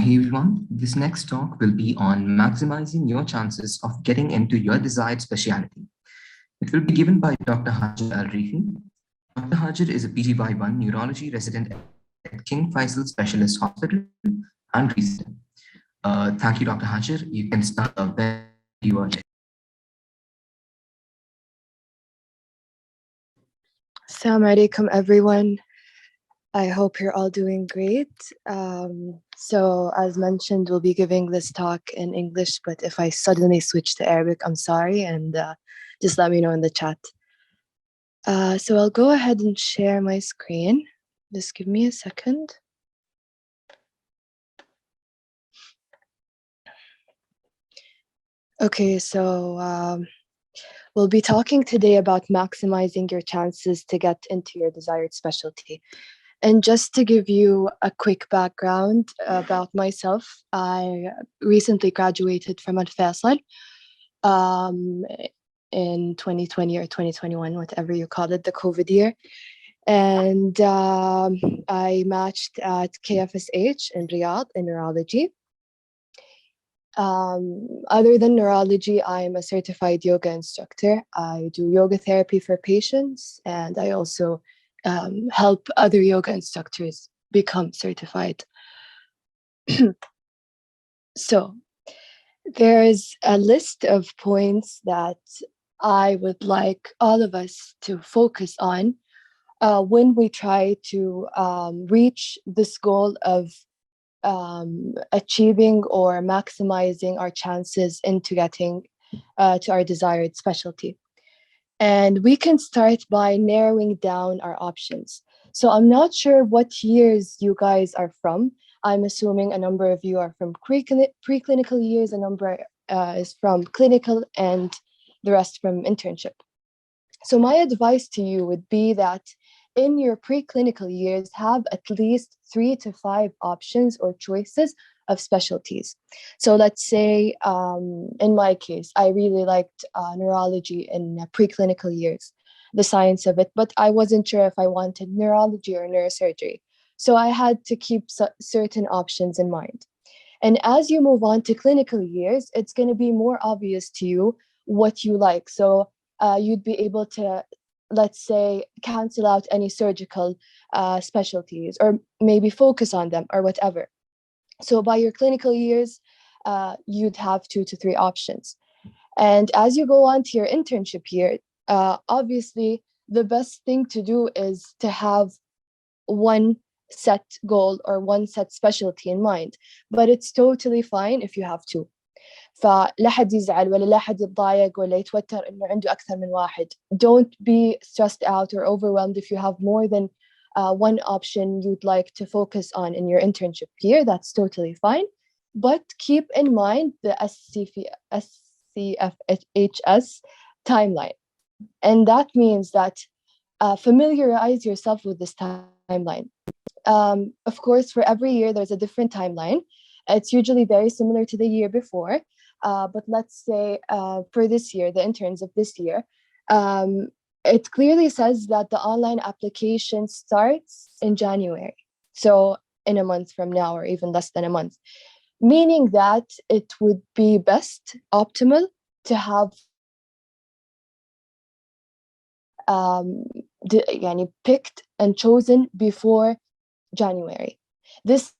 Hey everyone, this next talk will be on maximizing your chances of getting into your desired specialty. It will be given by Dr. Hajar Alreefi. Dr. Hajar is a PGY1 neurology resident at King Faisal Specialist Hospital and resident. Thank you, Dr. Hajar. You can start when you are ready. Assalamu alaikum, everyone. I hope you're all doing great. So as mentioned, we'll be giving this talk in English, but if I suddenly switch to Arabic, I'm sorry, and just let me know in the chat. So I'll go ahead and share my screen. Just give me a second. Okay, so we'll be talking today about maximizing your chances to get into your desired specialty. And just to give you a quick background about myself, I recently graduated from Alfaisal in 2020 or 2021, whatever you call it, the COVID year. And I matched at KFSH in Riyadh in neurology. Other than neurology, I'm a certified yoga instructor. I do yoga therapy for patients, and I also help other yoga instructors become certified. So there is a list of points that I would like all of us to focus on when we try to reach this goal of achieving or maximizing our chances into getting to our desired specialty. And we can start by narrowing down our options. So I'm not sure what years you guys are from. I'm assuming a number of you are from preclinical years, a number is from clinical, and the rest from internship. So my advice to you would be that in your preclinical years, have at least 3 to 5 options or choices of specialties. So let's say, in my case, I really liked neurology in preclinical years, the science of it, but I wasn't sure if I wanted neurology or neurosurgery. So I had to keep certain options in mind. And as you move on to clinical years, it's going to be more obvious to you what you like. So you'd be able to, let's say, cancel out any surgical specialties or maybe focus on them or whatever. So by your clinical years, you'd have 2 to 3 options. And as you go on to your internship year, obviously, the best thing to do is to have one set goal or one set specialty in mind. But it's totally fine if you have 2. فلا حد يزعل ولا لا حد يتضايق ولا يتوتر إنه عنده أكثر من واحد. Don't be stressed out or overwhelmed if you have more than one option you'd like to focus on in your internship year. That's totally fine. But keep in mind the SCFHS timeline. And that means that familiarize yourself with this timeline. Of course, for every year, there's a different timeline. It's usually very similar to the year before. But let's say for this year, the interns of this year, it clearly says that the online application starts in January. So in a month from now, or even less than a month, meaning that it would be best, optimal, to have picked and chosen before January. This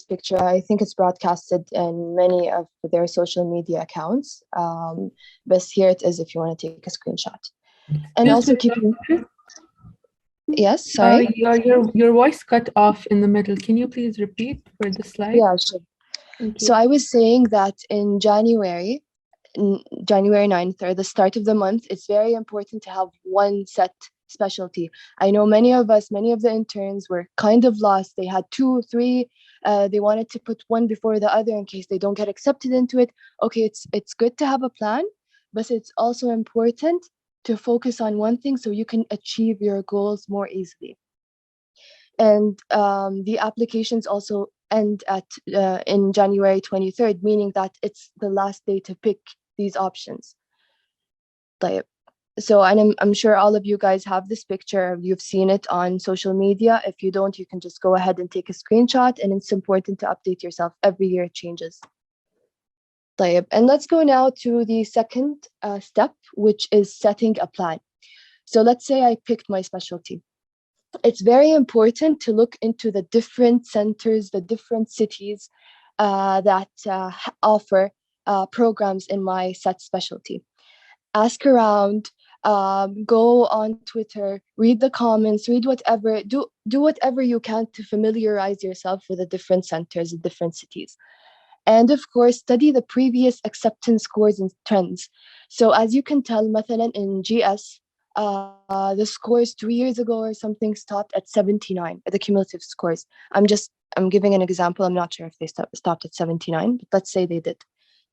picture, I think it's broadcasted in many of their social media accounts. But here it is if you want to take a screenshot. And also keep... Yes, sorry? Your voice cut off in the middle. Can you please repeat for the slide? Yeah, sure. So I was saying that in January 9th, or the start of the month, it's very important to have one set specialty. I know many of the interns were kind of lost. They had 2, 3 they wanted to put one before the other in case they don't get accepted into it. Okay, it's good to have a plan, but it's also important to focus on one thing so you can achieve your goals more easily. And the applications also end at in January 23rd, meaning that it's the last day to pick these options. So, and I'm sure all of you guys have this picture. You've seen it on social media. If you don't, you can just go ahead and take a screenshot, and it's important to update yourself every year. It changes. And let's go now to the second step, which is setting a plan. So let's say I picked my specialty. It's very important to look into the different centers, the different cities that offer programs in my set specialty. Ask around, go on Twitter, read the comments, read whatever, do whatever you can to familiarize yourself with the different centers, the different cities. And of course, study the previous acceptance scores and trends. So as you can tell, مثلا in GS, the scores 3 years ago or something stopped at 79, the cumulative scores. I'm giving an example. I'm not sure if they stopped at 79, but let's say they did.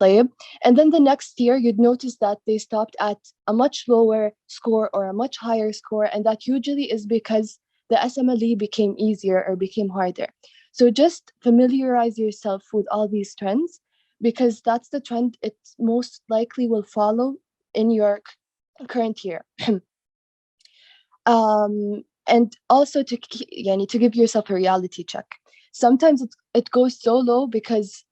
And then the next year, you'd notice that they stopped at a much lower score or a much higher score. And that usually is because the SMLE became easier or became harder. So just familiarize yourself with all these trends, because that's the trend it most likely will follow in your current year. And also to give yourself a reality check. Sometimes it goes so low because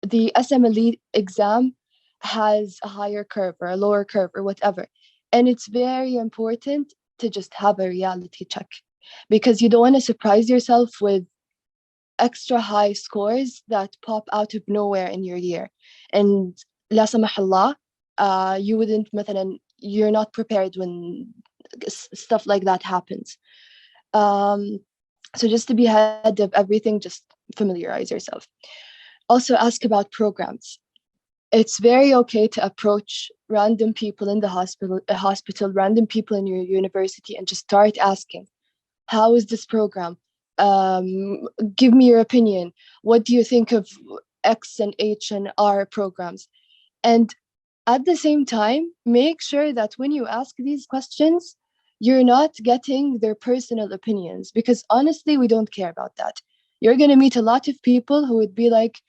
the SMLE exam has a higher curve or a lower curve or whatever. And it's very important to just have a reality check, because you don't want to surprise yourself with extra high scores that pop out of nowhere in your year. And la samah Allah, you wouldn't, you're not prepared when stuff like that happens. So just to be ahead of everything, just familiarize yourself. Also ask about programs. It's very okay to approach random people in the hospital, random people in your university, and just start asking, how is this program? Give me your opinion. What do you think of X and H and R programs? And at the same time, make sure that when you ask these questions, you're not getting their personal opinions, because honestly, we don't care about that. You're going to meet a lot of people who would be like,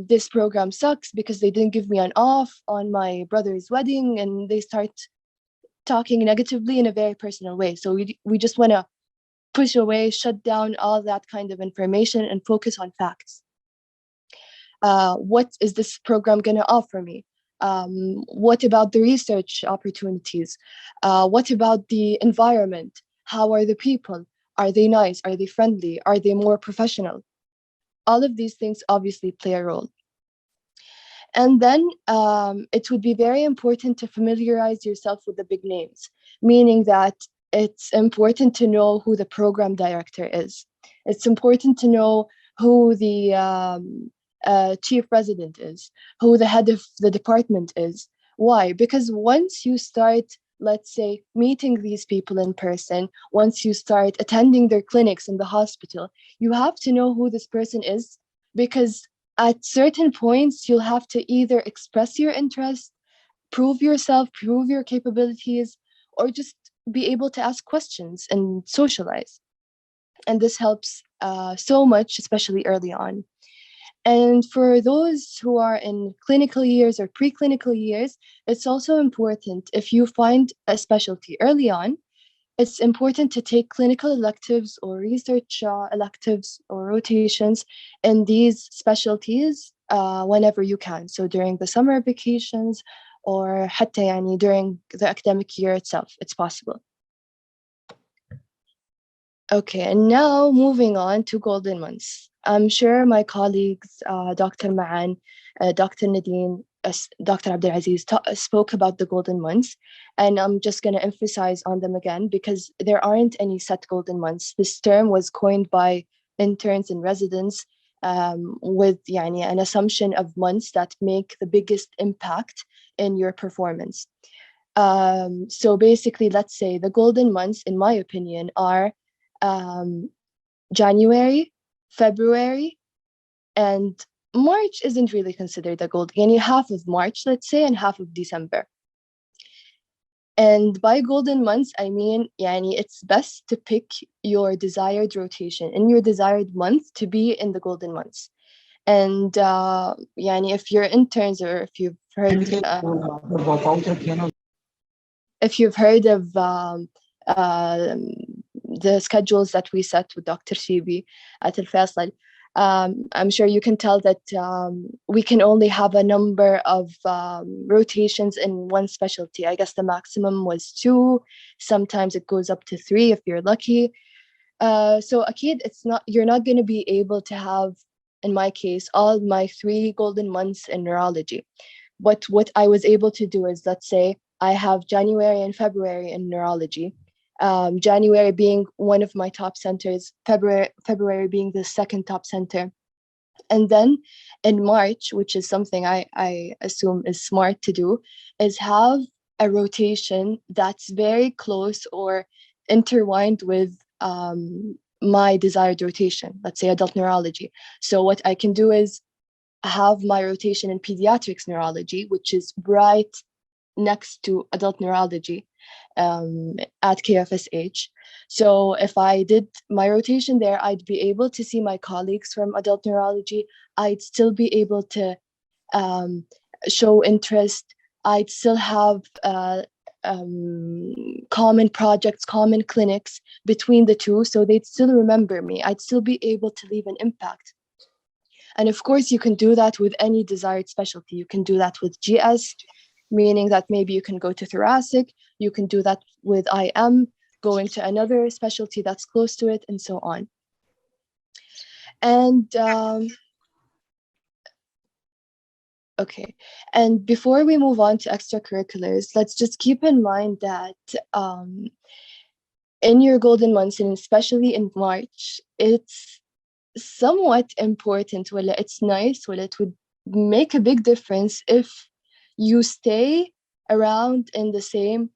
this program sucks because they didn't give me an off on my brother's wedding, and they start talking negatively in a very personal way. So we just want to push away, shut down all that kind of information and focus on facts. What is this program going to offer me? What about the research opportunities? What about the environment? How are the people? Are they nice? Are they friendly? Are they more professional? All of these things obviously play a role. And then it would be very important to familiarize yourself with the big names, meaning that it's important to know who the program director is. It's important to know who the chief president is, who the head of the department is. Why? Because once you start, let's say, meeting these people in person, once you start attending their clinics in the hospital, you have to know who this person is, because at certain points, you'll have to either express your interest, prove yourself, prove your capabilities, or just be able to ask questions and socialize. And this helps so much, especially early on. And for those who are in clinical years or preclinical years, it's also important, if you find a specialty early on, it's important to take clinical electives or research electives or rotations in these specialties whenever you can. So during the summer vacations or حتى يعني during the academic year itself, it's possible. Okay, and now moving on to golden months. I'm sure my colleagues, Dr. Ma'an, Dr. Nadine, Dr. Abdulaziz spoke about the golden months, and I'm just going to emphasize on them again because there aren't any set golden months. This term was coined by interns and residents with an assumption of months that make the biggest impact in your performance. So basically, let's say the golden months, in my opinion, are January, February, and March isn't really considered a golden, yani half of March, let's say, and half of December. And by golden months, I mean, yani it's best to pick your desired rotation in your desired month to be in the golden months. And yani if you're interns or if you've heard of the schedules that we set with Dr. Shibi at Alfaisal, I'm sure you can tell that we can only have a number of rotations in one specialty. I guess the maximum was 2. Sometimes it goes up to 3 if you're lucky. So akid, you're not going to be able to have, in my case, all my 3 golden months in neurology. But what I was able to do is, let's say I have January and February in neurology. January being one of my top centers, February being the second top center. And then in March, which is something I assume is smart to do, is have a rotation that's very close or intertwined with my desired rotation, let's say adult neurology. So what I can do is have my rotation in pediatrics neurology, which is right next to adult neurology at KFSH. So if I did my rotation there, I'd be able to see my colleagues from adult neurology. I'd still be able to show interest. I'd still have common projects, common clinics between the two, so they'd still remember me. I'd still be able to leave an impact. And of course, you can do that with any desired specialty. You can do that with GS, meaning that maybe you can go to thoracic. You can do that with IM, going to another specialty that's close to it, and so on. And okay, and before we move on to extracurriculars, let's just keep in mind that in your golden months, and especially in March, it's somewhat important. Well, it's nice. Well, it would make a big difference if you stay around in the same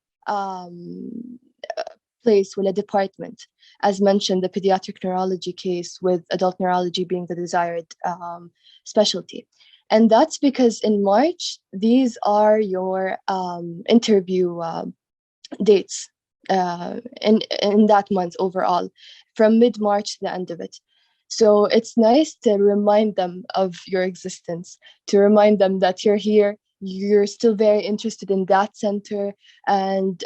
place, well, a department. As mentioned, the pediatric neurology case with adult neurology being the desired specialty. And that's because in March, these are your interview dates in that month overall, from mid-March to the end of it. So it's nice to remind them of your existence, to remind them that you're here, you're still very interested in that center. And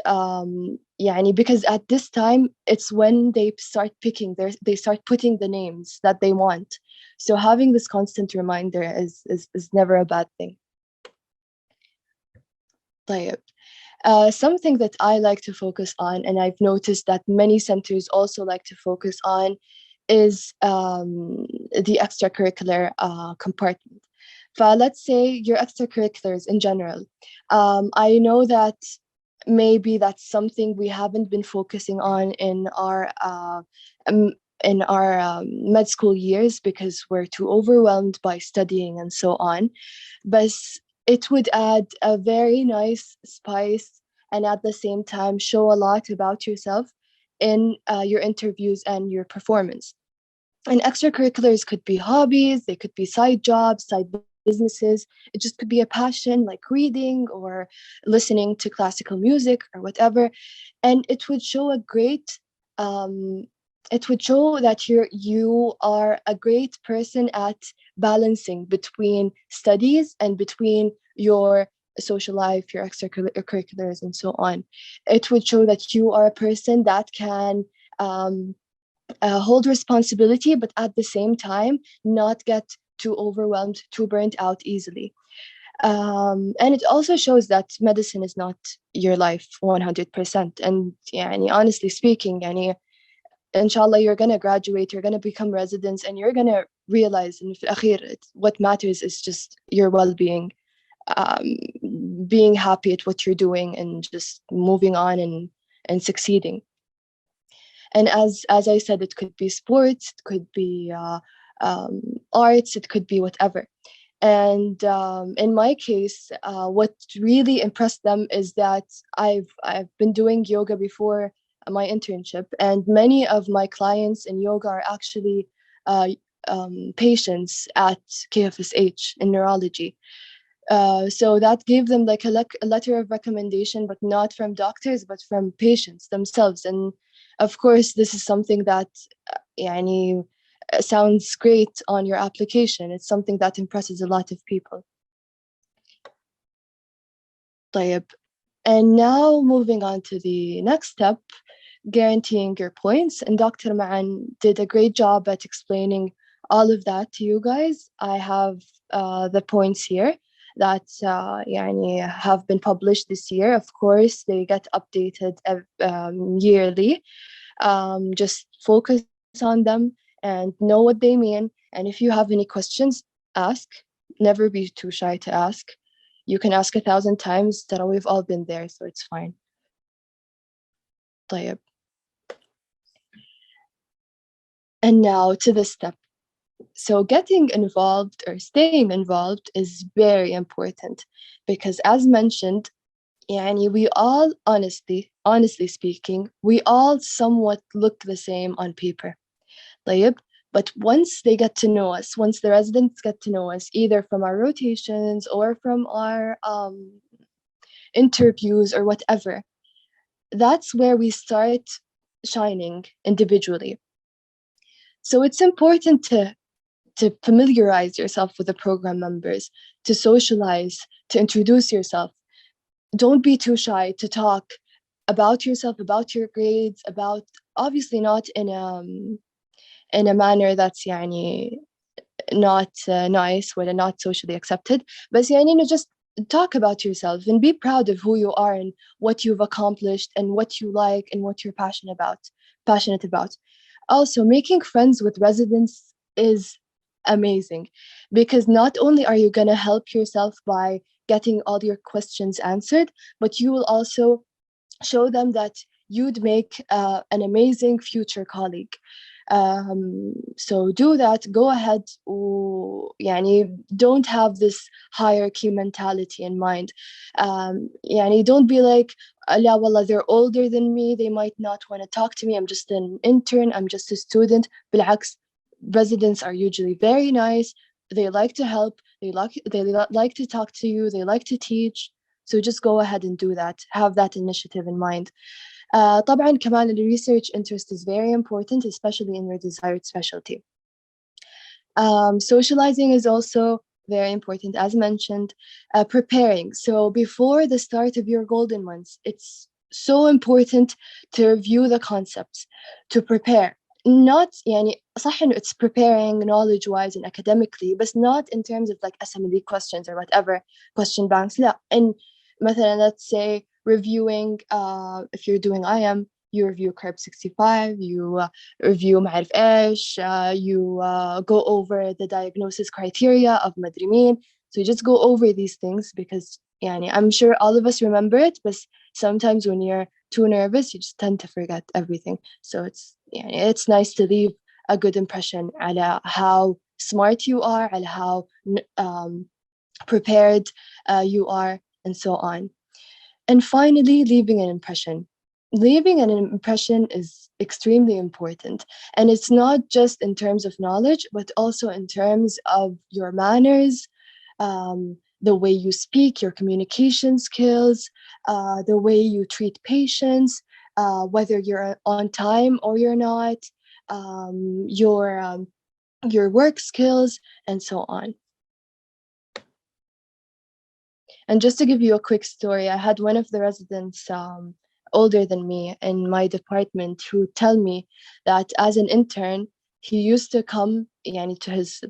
because at this time, it's when they start they start putting the names that they want. So having this constant reminder is never a bad thing. Something that I like to focus on, and I've noticed that many centers also like to focus on, is the extracurricular compartment. Let's say your extracurriculars in general. I know that maybe that's something we haven't been focusing on in our med school years because we're too overwhelmed by studying and so on. But it would add a very nice spice and at the same time show a lot about yourself in your interviews and your performance. And extracurriculars could be hobbies, they could be side jobs, side businesses. It just could be a passion like reading or listening to classical music or whatever. And it would show it would show that you are a great person at balancing between studies and between your social life, your extracurriculars, and so on. It would show that you are a person that can hold responsibility, but at the same time, not get too overwhelmed, too burnt out easily. And it also shows that medicine is not your life 100%. And honestly speaking, inshallah, you're going to graduate, you're going to become residents, and you're going to realize in what matters is just your well-being, being happy at what you're doing and just moving on and succeeding. And as I said, it could be sports, it could be arts, it could be whatever. And in my case, what really impressed them is that I've been doing yoga before my internship, and many of my clients in yoga are actually patients at KFSH in neurology. So that gave them like a letter of recommendation, but not from doctors, but from patients themselves. And of course, this is something that يعني, sounds great on your application. It's something that impresses a lot of people. طيب. And now moving on to the next step, guaranteeing your points. And Dr. Ma'an did a great job at explaining all of that to you guys. I have the points here that يعني have been published this year. Of course, they get updated yearly. Just focus on them and know what they mean. And if you have any questions, ask. Never be too shy to ask. You can ask 1,000 times. That we've all been there, so it's fine. طيب. And now to the step. So getting involved or staying involved is very important because, as mentioned, يعني we all honestly speaking, we all somewhat look the same on paper. طيب. But once they get to know us, once the residents get to know us, either from our rotations or from our interviews or whatever, that's where we start shining individually. So it's important to familiarize yourself with the program members, to socialize, to introduce yourself. Don't be too shy to talk about yourself, about your grades, about, obviously not in a manner that's يعني not nice or not socially accepted, but يعني just talk about yourself and be proud of who you are and what you've accomplished and what you like and what you're passionate about. Also, making friends with residents is amazing because not only are you going to help yourself by getting all your questions answered, but you will also show them that you'd make an amazing future colleague. So do that, go ahead. يعني don't have this hierarchy mentality in mind. يعني don't be like, لا والله, they're older than me, they might not want to talk to me, I'm just an intern, I'm just a student. بالعكس, residents are usually very nice, they like to help, they like to talk to you, they like to teach. So just go ahead and do that, have that initiative in mind. طبعا كمان the research interest is very important, especially in your desired specialty. Socializing is also very important, as mentioned. Preparing. So before the start of your golden months, it's so important to review the concepts, to prepare. Not يعني صح إنه it's preparing knowledge-wise and academically, but not in terms of like SMD questions or whatever question banks. لا. And مثلا, let's say reviewing, if you're doing IM, you review CARB 65, you review معرف إيش, you go over the diagnosis criteria of مدري مين. So you just go over these things because يعني I'm sure all of us remember it, but sometimes when you're too nervous, you just tend to forget everything. So it's nice to leave a good impression على how smart you are, على how prepared you are, and so on. And finally, leaving an impression. Leaving an impression is extremely important. And it's not just in terms of knowledge, but also in terms of your manners, the way you speak, your communication skills, the way you treat patients, whether you're on time or you're not, your work skills, and so on. And just to give you a quick story, I had one of the residents older than me in my department who tell me that as an intern, he used to come يعني to his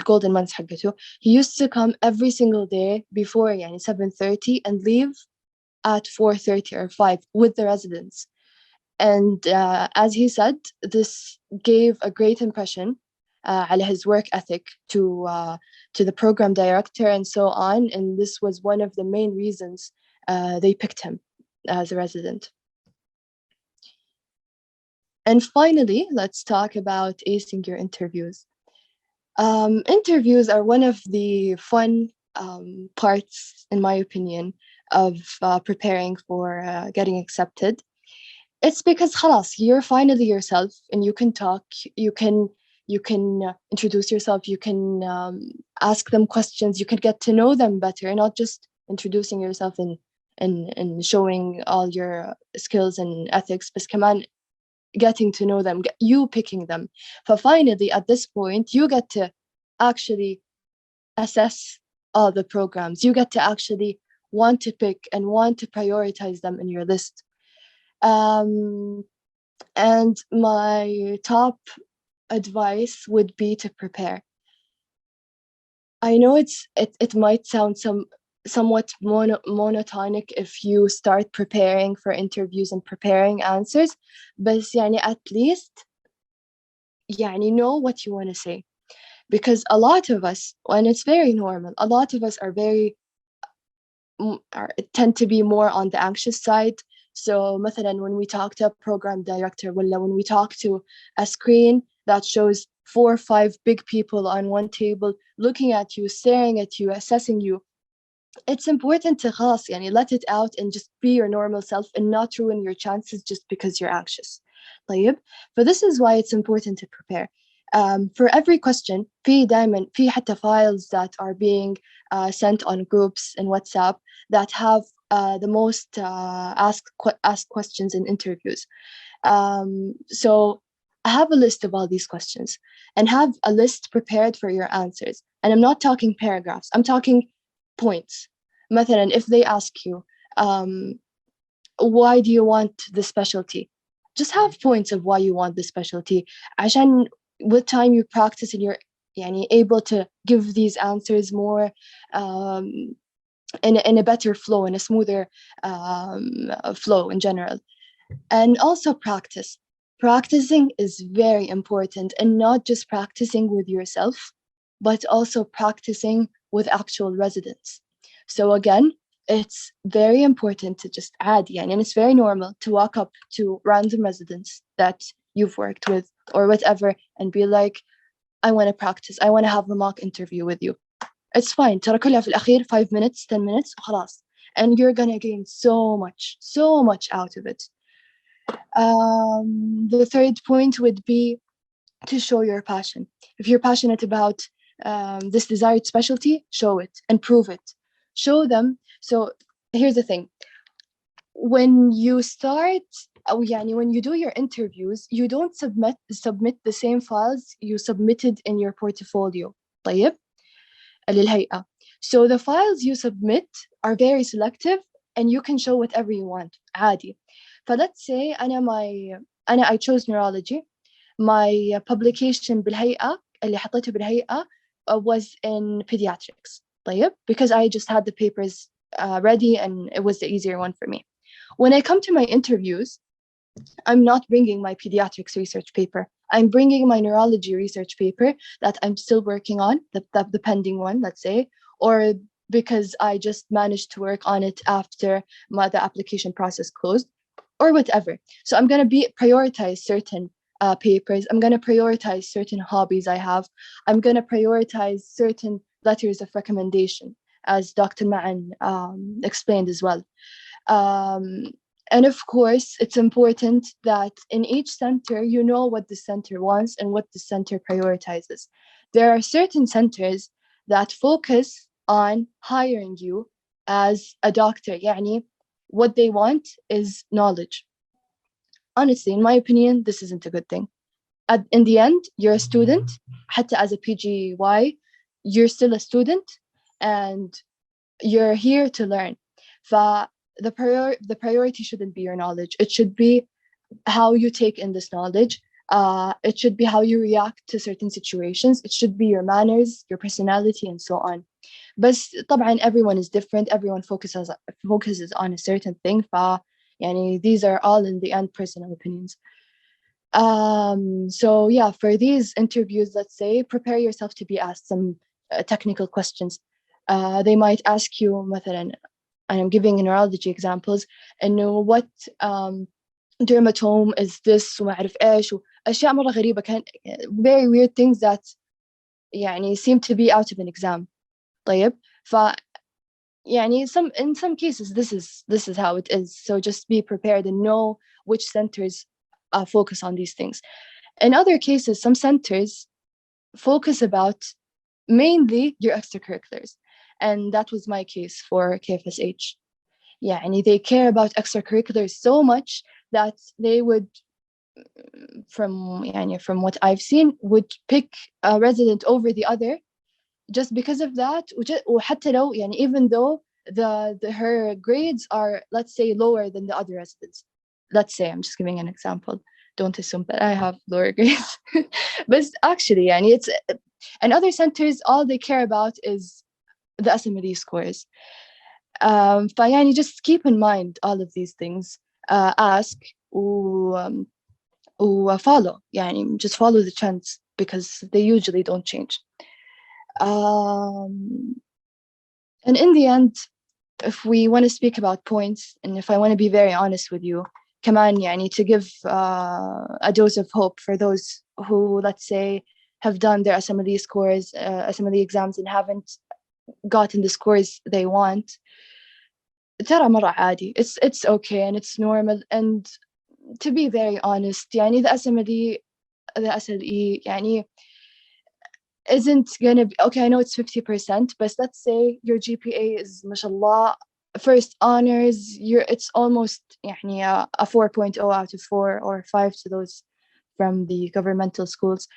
golden months حقته, he used to come every single day before يعني 7:30 and leave at 4:30 or 5 with the residents. And as he said, this gave a great impression على his work ethic to the program director and so on. And this was one of the main reasons they picked him as a resident. And finally, let's talk about acing your interviews. Interviews are one of the fun parts, in my opinion, of preparing for getting accepted. It's because خلاص, you're finally yourself and you can talk, you can you can introduce yourself, you can ask them questions, you can get to know them better, not just introducing yourself and showing all your skills and ethics, but كمان getting to know them, you picking them. But finally, at this point, you get to actually assess all the programs. You get to actually want to pick and want to prioritize them in your list. And my top advice would be to prepare. I know it might sound somewhat monotonic if you start preparing for interviews and preparing answers, but يعني at least يعني know what you want to say, because a lot of us, and it's very normal, a lot of us are tend to be more on the anxious side. So مثلا when we talk to a program director, when we talk to a screen that shows 4 or 5 big people on one table looking at you, staring at you, assessing you, it's important to خلاص يعني let it out and just be your normal self and not ruin your chances just because you're anxious. طيب, but this is why it's important to prepare. For every question, في حتى files that are being sent on groups in WhatsApp that have the most asked questions in interviews. So have a list of all these questions and have a list prepared for your answers. And I'm not talking paragraphs, I'm talking points. مثلا, if they ask you, why do you want the specialty? Just have points of why you want the specialty. عشان with time you practice and you're يعني able to give these answers more in a better flow, in a smoother flow in general. And also practice. Practicing is very important, and not just practicing with yourself, but also practicing with actual residents. So again, it's very important to just add, and it's very normal to walk up to random residents that you've worked with or whatever and be like, I want to practice, I want to have a mock interview with you. It's fine. ترى كلها في الأخير 5 minutes, 10 minutes وخلاص. And you're gonna gain so much out of it. The third point would be to show your passion. If you're passionate about this desired specialty, show it and prove it. Show them. So here's the thing. When you start, when you do your interviews, you don't submit the same files you submitted in your portfolio. طيب? للهيئة. So the files you submit are very selective and you can show whatever you want. عادي. But let's say I chose neurology. My publication بالهيئة اللي حطيته بالهيئة was in pediatrics. طيب? Because I just had the papers ready and it was the easier one for me. When I come to my interviews, I'm not bringing my pediatrics research paper. I'm bringing my neurology research paper that I'm still working on, the pending one, let's say, or because I just managed to work on it after the application process closed, or whatever. So I'm going to prioritize certain papers. I'm going to prioritize certain hobbies I have. I'm going to prioritize certain letters of recommendation, as Dr. Ma'an explained as well. And of course, it's important that in each center, you know what the center wants and what the center prioritizes. There are certain centers that focus on hiring you as a doctor. يعني, what they want is knowledge. Honestly, in my opinion, this isn't a good thing. In the end, you're a student. حتى as a PGY, you're still a student and you're here to learn. The priority shouldn't be your knowledge. It should be how you take in this knowledge. It should be how you react to certain situations. It should be your manners, your personality, and so on. But طبعا everyone is different. Everyone focuses on a certain thing. يعني these are all in the end personal opinions. So yeah, for these interviews, let's say, prepare yourself to be asked some technical questions. They might ask you مثلا, and I'm giving neurology examples, and what dermatome is this وما أعرف إيش وأشياء مرة غريبة, very weird things that يعني seem to be out of an exam. طيب, يعني in some cases this is how it is. So just be prepared and know which centers focus on these things. In other cases, some centers focus about mainly your extracurriculars. And that was my case for KFSH. Yeah, and they care about extracurriculars so much that they would, from what I've seen, would pick a resident over the other just because of that. وحتى لو even though her grades are, let's say, lower than the other residents. Let's say, I'm just giving an example. Don't assume that I have lower grades. But actually, it's, and other centers, all they care about is the SMLE scores. Just keep in mind all of these things. Ask or follow. Just follow the trends because they usually don't change. And in the end, if we want to speak about points, and if I want to be very honest with you, كمان to give a dose of hope for those who, let's say, have done their SMLE scores, SMLE exams, and haven't gotten the scores they want. ترى مرة عادي. It's okay and it's normal. And to be very honest, the SLE isn't gonna be okay. I know it's 50%, but let's say your GPA is, mashallah, first honors, it's almost a 4.0 out of 4 or 5 to those from the governmental schools,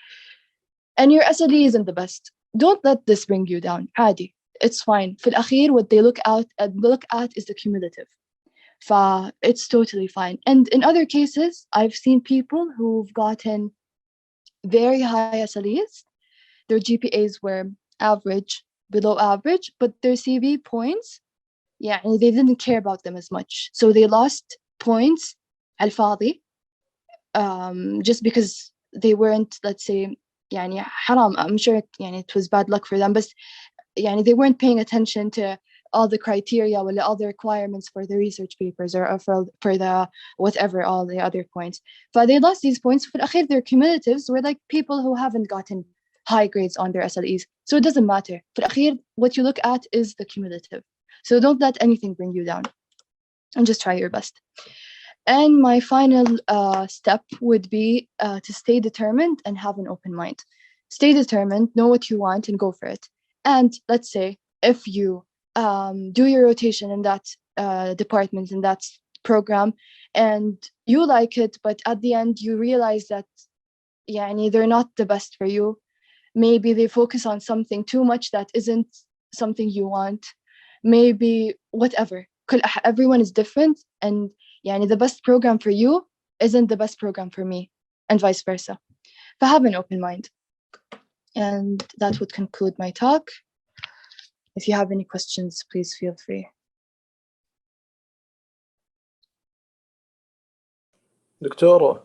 and your SLE isn't the best. Don't let this bring you down. عادي. It's fine. في الأخير, what they look at is the cumulative. It's totally fine. And in other cases, I've seen people who've gotten very high SLEs. Their GPAs were average, below average, but their CV points, they didn't care about them as much. So they lost points al-fadi, just because they weren't, let's say, haram. I'm sure it was bad luck for them, but they weren't paying attention to all the criteria or all the requirements for the research papers or for the whatever, all the other points. But they lost these points. For الأخير, their cumulatives were like people who haven't gotten high grades on their SLEs. So it doesn't matter. For الأخير, what you look at is the cumulative. So don't let anything bring you down, and just try your best. And my final step would be to stay determined and have an open mind. Stay determined, know what you want, and go for it. And let's say if you do your rotation in that department, in that program, and you like it, but at the end you realize that they're not the best for you. Maybe they focus on something too much that isn't something you want. Maybe whatever. Everyone is different, and the best program for you isn't the best program for me, and vice versa. But have an open mind. And that would conclude my talk. If you have any questions, please feel free. Doctora.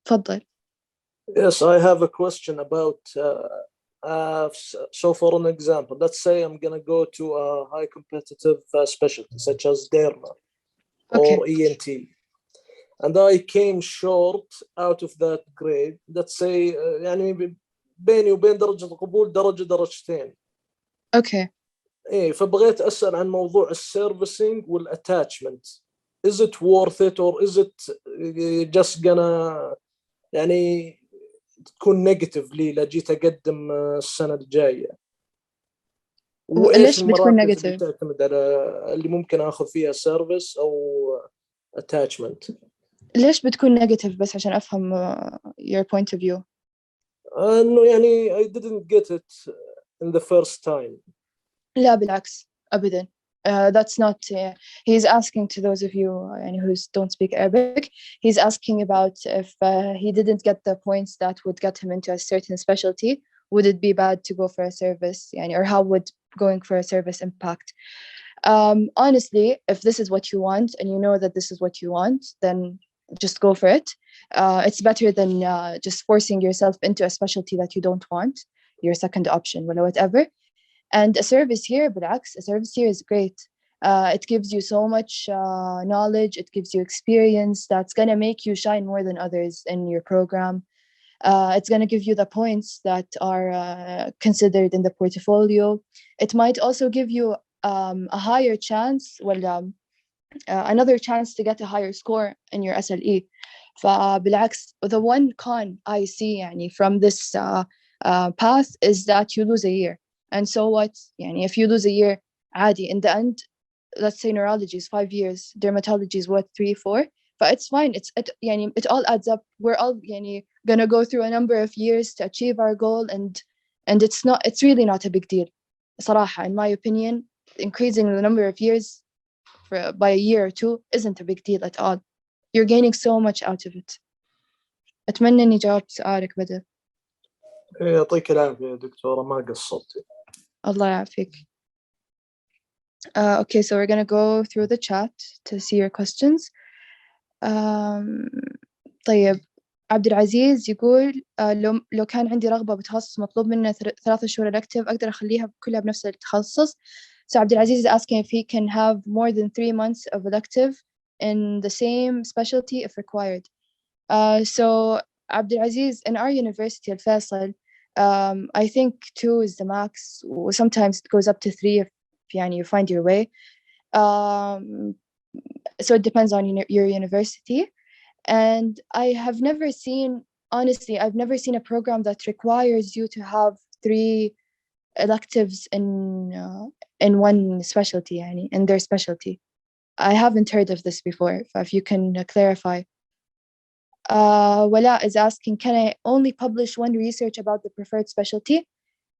تفضل. Yes, I have a question about, so for an example, let's say I'm going to go to a high competitive specialty such as derma or ENT, and I came short out of that grade. Let's say بيني وبين درجة القبول درجتين. Okay. فبغيت أسأل عن موضوع السيرفيسينج والاتاتشمنت. Is it worth it or is it just gonna تكون نيجاتيف لي لجيت أقدم السنة الجاية؟ وإيش المراكز اللي تعتمد على اللي ممكن أخذ فيها سيرفيس أو اتاتشمنت؟ ليش بتكون نيجاتيف بس عشان أفهم your point of view؟ إنه I didn't get it in the first time. لا بالعكس أبدا. That's not, he's asking to those of you who don't speak Arabic, he's asking about if he didn't get the points that would get him into a certain specialty, would it be bad to go for a service, or how would going for a service impact? Honestly, if this is what you want and you know that this is what you want, then just go for it. It's better than just forcing yourself into a specialty that you don't want, your second option, whatever. And a service here, بالعكس, a service here is great. It gives you so much knowledge. It gives you experience that's going to make you shine more than others in your program. It's going to give you the points that are considered in the portfolio. It might also give you a higher chance, another chance to get a higher score in your SLE. فبالعكس, the one con I see from this path is that you lose a year. And so what? يعني if you lose a year, عادي. In the end, let's say neurology is 5 years, dermatology is what, 3, 4? But it's fine. يعني it all adds up. We're all يعني gonna go through a number of years to achieve our goal, and it's really not a big deal. صراحة, in my opinion, increasing the number of years by a year or 2 isn't a big deal at all. You're gaining so much out of it. أتمنى إني جاوبت سؤالك بدر. يعطيك العافية يا دكتورة، ما قصرتي. الله يعافيك. Okay, so we're gonna go through the chat to see your questions. طيب عبد العزيز يقول لو كان عندي رغبة بتخصص مطلوب منه 3 شهور elective أقدر أخليها كلها بنفس التخصص. So Abdul Aziz is asking if he can have more than 3 months of elective in the same specialty if required. So Abdul Aziz, in our university Alfaisal, I think 2 is the max. Sometimes it goes up to 3 if you find your way. So it depends on your university. And I have never seen, honestly, I've never seen a program that requires you to have 3 electives in one specialty, in their specialty. I haven't heard of this before, if you can clarify. Wala is asking, can I only publish one research about the preferred specialty?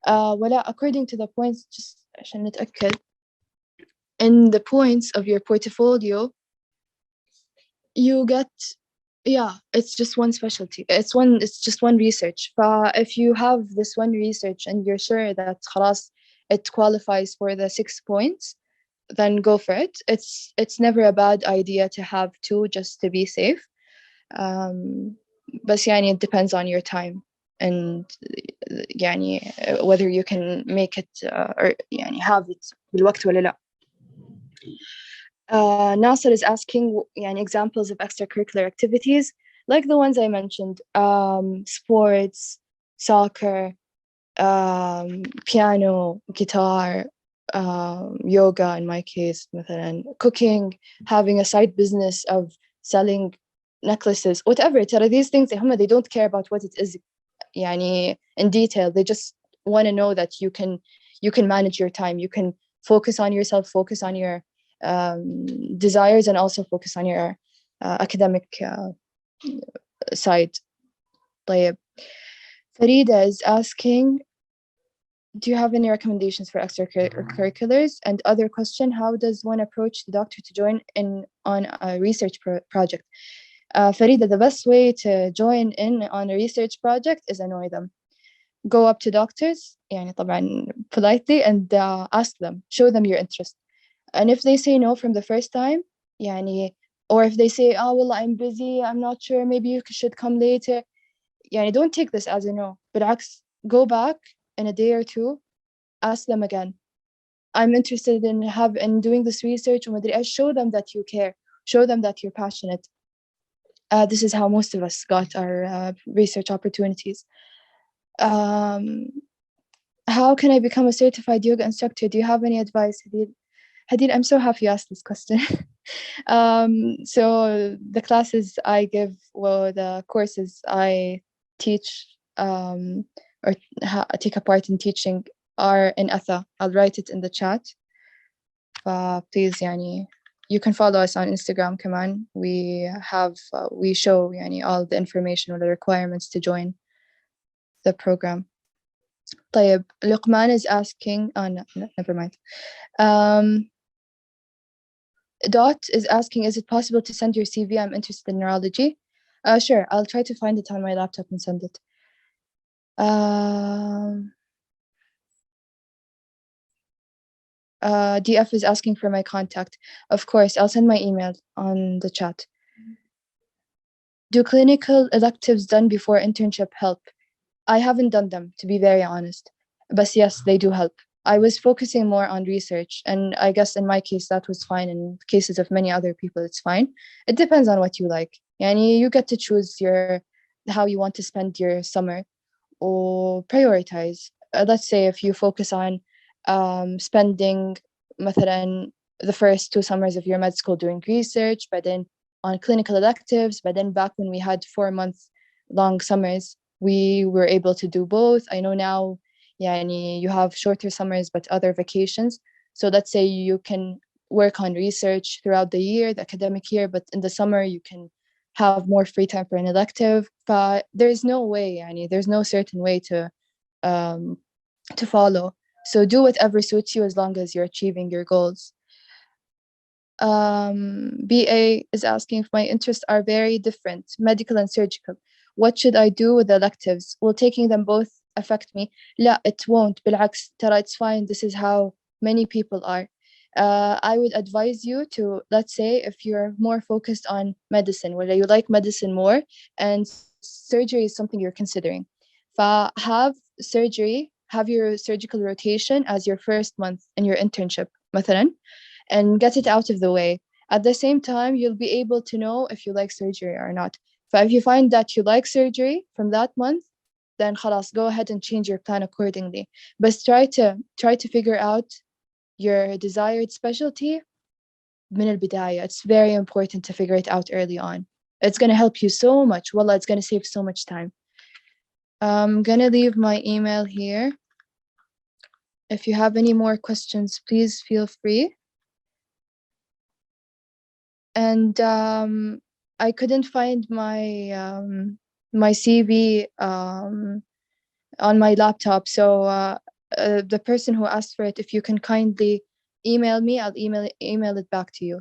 Wala, according to the points, just عشان نتأكد, in the points of your portfolio, you get, it's just one specialty. It's just one research. But if you have this one research and you're sure that خلاص it qualifies for the 6 points, then go for it. It's never a bad idea to have 2 just to be safe. But it depends on your time and whether you can make it or have it بالوقت ولا لا. Nasser is asking examples of extracurricular activities like the ones I mentioned, sports, soccer, piano, guitar, yoga in my case, مثلا, cooking, having a side business of selling necklaces, whatever. These things, they don't care about what it is in detail. They just want to know that you can manage your time, you can focus on yourself, focus on your desires, and also focus on your academic side. طيب, Farida is asking, do you have any recommendations for extracurriculars? And other question, how does one approach the doctor to join in on a research project? Farida, the best way to join in on a research project is annoy them. Go up to doctors, طبعا politely, and ask them, show them your interest. And if they say no from the first time, or if they say, oh, well, I'm busy, I'm not sure, maybe you should come later, don't take this as a no. But go back in a day or 2, ask them again. I'm interested in doing this research. Show them that you care. Show them that you're passionate. This is how most of us got our research opportunities. How can I become a certified yoga instructor? Do you have any advice, Hadid? I'm so happy you asked this question. So the classes I give, the courses I teach or take a part in teaching are in Atha. I'll write it in the chat. Please, you can follow us on Instagram, Kaman. We show all the information or the requirements to join the program. طيب, Luqman is asking, no, never mind. Dot is asking, is it possible to send your CV? I'm interested in neurology. Sure, I'll try to find it on my laptop and send it. DF is asking for my contact. Of course, I'll send my email on the chat. Do clinical electives done before internship help? I haven't done them, to be very honest. But yes, they do help. I was focusing more on research, and I guess in my case that was fine. In cases of many other people, it's fine. It depends on what you like. You get to choose how you want to spend your summer or prioritize. Let's say if you focus on spending مثلا the first 2 summers of your med school doing research, but then on clinical electives, but then back when we had 4-month long summers, we were able to do both. I know now you have shorter summers but other vacations. So let's say you can work on research throughout the year, the academic year, but in the summer you can have more free time for an elective. But there's no way, there's no certain way to follow. So do whatever suits you as long as you're achieving your goals. BA is asking if my interests are very different, medical and surgical. What should I do with the electives? Will taking them both affect me? لا, it won't. بالعكس, ترى it's fine. This is how many people are. I would advise you to, let's say, if you're more focused on medicine, whether you like medicine more and surgery is something you're considering. Have surgery, have your surgical rotation as your first month in your internship, مثلا, and get it out of the way. At the same time, you'll be able to know if you like surgery or not. If you find that you like surgery from that month, then خلاص, go ahead and change your plan accordingly. But try to figure out your desired specialty من البداية. It's very important to figure it out early on. It's going to help you so much. Wallah, it's going to save so much time. I'm going to leave my email here. If you have any more questions, please feel free. And I couldn't find my CV on my laptop. So the person who asked for it, if you can kindly email me, I'll email it back to you.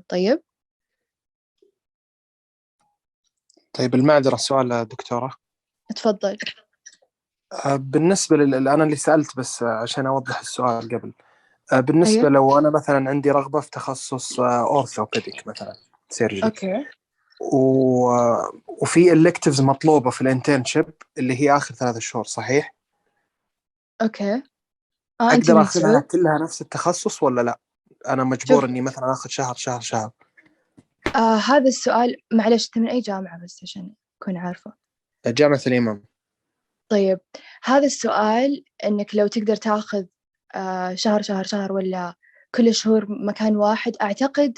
طيب المعذرة سؤال دكتورة. اتفضل. بالنسبة أنا اللي سألت بس عشان أوضح السؤال قبل. بالنسبة لو أنا مثلا عندي رغبة في تخصص أورثوبيديك مثلا سيرجري. أوكي. وفي electives مطلوبة في الانترنشيب اللي هي آخر 3 شهور، صحيح؟ أوكي. أقدر أخذها كلها نفس التخصص ولا لا؟ أنا مجبور إني مثلا أخذ شهر. هذا السؤال معلش، من أي جامعة بس عشان أكون عارفة؟ جامعة الإمام. طيب هذا السؤال إنك لو تقدر تأخذ شهر ولا كل شهور مكان واحد، أعتقد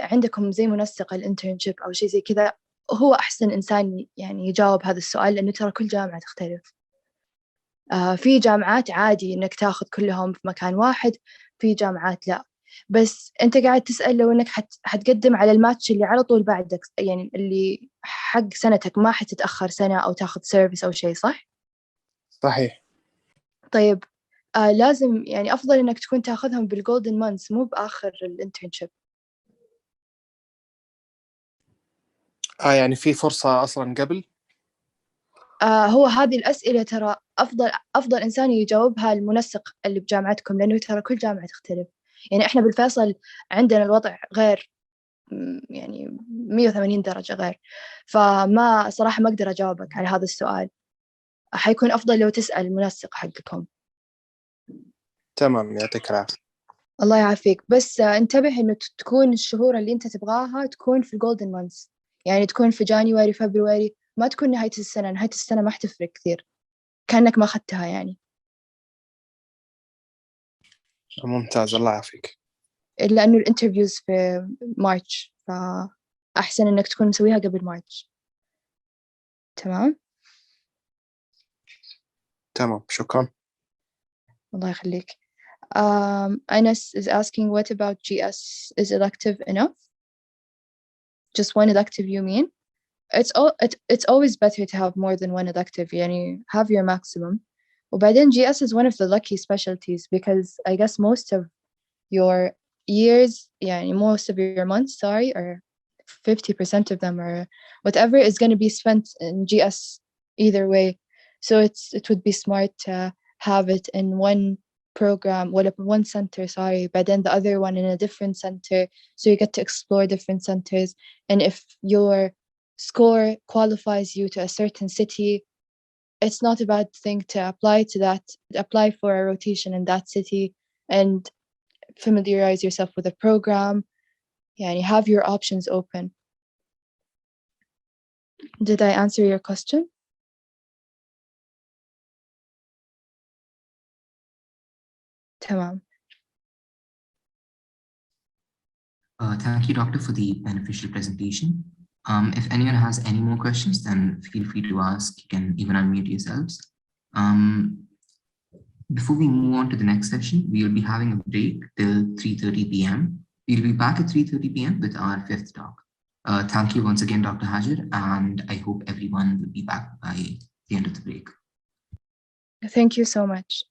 عندكم زي منسق الانترنشيب أو شيء زي كذا، هو أحسن إنسان يجاوب هذا السؤال، لأنه ترى كل جامعة تختلف. في جامعات عادي إنك تأخذ كلهم في مكان واحد، في جامعات لا. بس أنت قاعد تسأل لو إنك حتقدم على الماتش اللي على طول بعدك، اللي حق سنتك، ما حتتأخر سنة أو تأخذ سيرفيس أو شيء، صح؟ صحيح. طيب لازم أفضل إنك تكون تأخذهم بالجولدن مانثs، مو بآخر الانترنشيب. يعني في فرصة أصلا قبل؟ هو هذه الأسئلة ترى أفضل إنسان يجاوبها المنسق اللي بجامعتكم، لأنه ترى كل جامعة تختلف. إحنا بالفيصل عندنا الوضع غير، 180 درجة غير. فما صراحة ما أقدر أجاوبك على هذا السؤال، حيكون أفضل لو تسأل المنسق حقكم. تمام، يعطيك العافية. الله يعافيك. بس انتبه إنه تكون الشهور اللي أنت تبغاها تكون في الجولدن مانثs، تكون في جانيوري فبراير، ما تكون نهاية السنة ما حتفرق كثير، كأنك ما أخذتها ممتاز، الله يعافيك. لأنه الانترفيوز في مارش، فأحسن إنك تكون مسويها قبل مارش. تمام، شكرا. الله يخليك. Anas is asking, what about GS? Is elective enough? Just one elective, you mean? It's always better to have more than one elective, have your maximum. وبعدين GS is one of the lucky specialties, because I guess most of your years, most of your months, or 50% of them or whatever is going to be spent in GS either way. So it would be smart to have it in one program, one center, but then the other one in a different center, so you get to explore different centers. And if your score qualifies you to a certain city, it's not a bad thing to apply for a rotation in that city and familiarize yourself with the program. Have your options open. Did I answer your question? Tamam. Thank you, Doctor, for the beneficial presentation. If anyone has any more questions, then feel free to ask. You can even unmute yourselves. Before we move on to the next session, we will be having a break till 3:30 p.m. We'll be back at 3:30 p.m. with our fifth talk. Thank you once again, Dr. Hajar, and I hope everyone will be back by the end of the break. Thank you so much.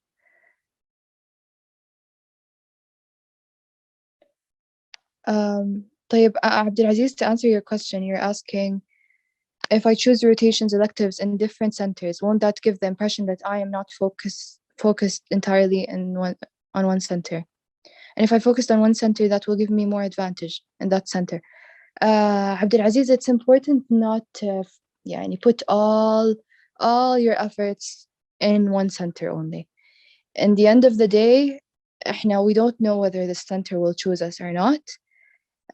طيب, Abdulaziz, to answer your question, you're asking, if I choose rotations electives in different centers, won't that give the impression that I am not focused entirely on one center? And if I focused on one center, that will give me more advantage in that center. Abdulaziz, it's important not to put all your efforts in one center only. In the end of the day, we don't know whether the center will choose us or not.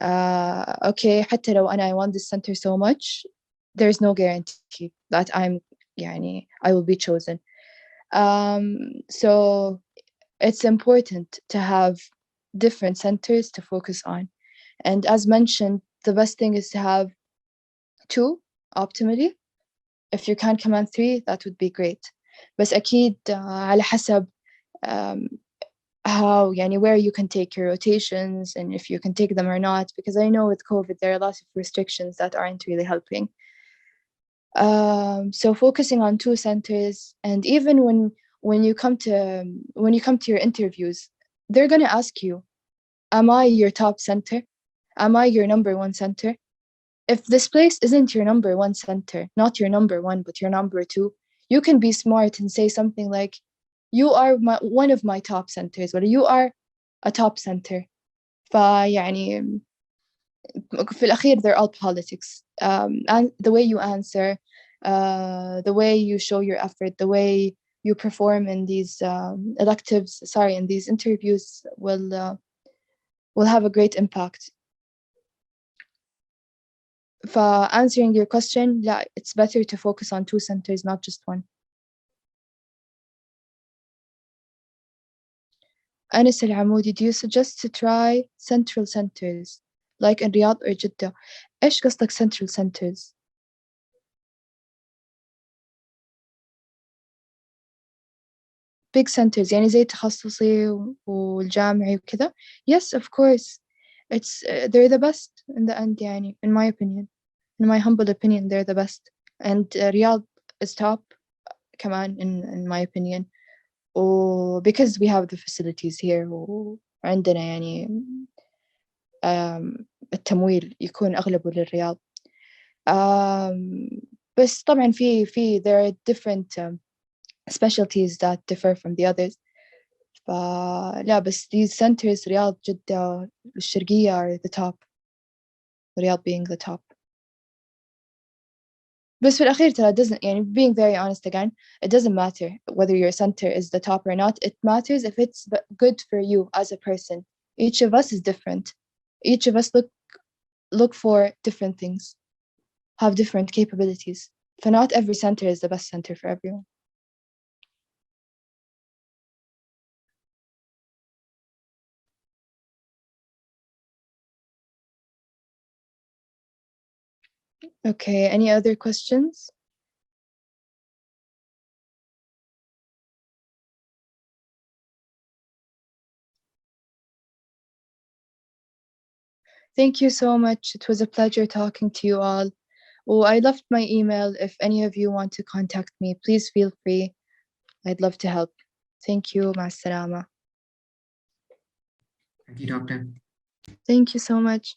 Okay, حتى لو I want this center so much, there's no guarantee that I will be chosen. So it's important to have different centers to focus on. And as mentioned, the best thing is to have 2 optimally. If you can command 3, that would be great. بس أكيد على حسب how where you can take your rotations and if you can take them or not, because I know with COVID there are lots of restrictions that aren't really helping. So focusing on 2 centers, and even when you come to your interviews, they're going to ask you, am I your top center? Am I your number 1 center? If this place isn't your number 1 center, not your number 1 but your number 2, you can be smart and say something like, you are one of my top centers, or you are a top center. فيعني في الأخير they're all politics. And the way you answer, the way you show your effort, the way you perform in these in these interviews will have a great impact. For answering your question, it's better to focus on 2 centers, not just 1. Anis Al-Amoudi, do you suggest to try central centers like in Riyadh or Jeddah? إيش قصدك central centers? Big centers, يعني زي تخصصي والجامعي وكذا. Yes, of course. It's they're the best in the end, يعني, in my opinion. In my humble opinion, they're the best. And Riyadh is top, كمان, in my opinion. Because we have the facilities here وعندنا يعني التمويل يكون أغلبه للرياض. بس طبعا في there are different specialties that differ from the others. لا بس these centers رياض جدة الشرقية are the top. رياض being the top. بس في الأخير ترى doesn't being very honest again, it doesn't matter whether your center is the top or not. It matters if it's good for you as a person. Each of us is different. Each of us look for different things, have different capabilities. For not every center is the best center for everyone. Okay, any other questions? Thank you so much. It was a pleasure talking to you all. I left my email. If any of you want to contact me, please feel free. I'd love to help. Thank you. مع السلامة. Thank you, Doctor. Thank you so much.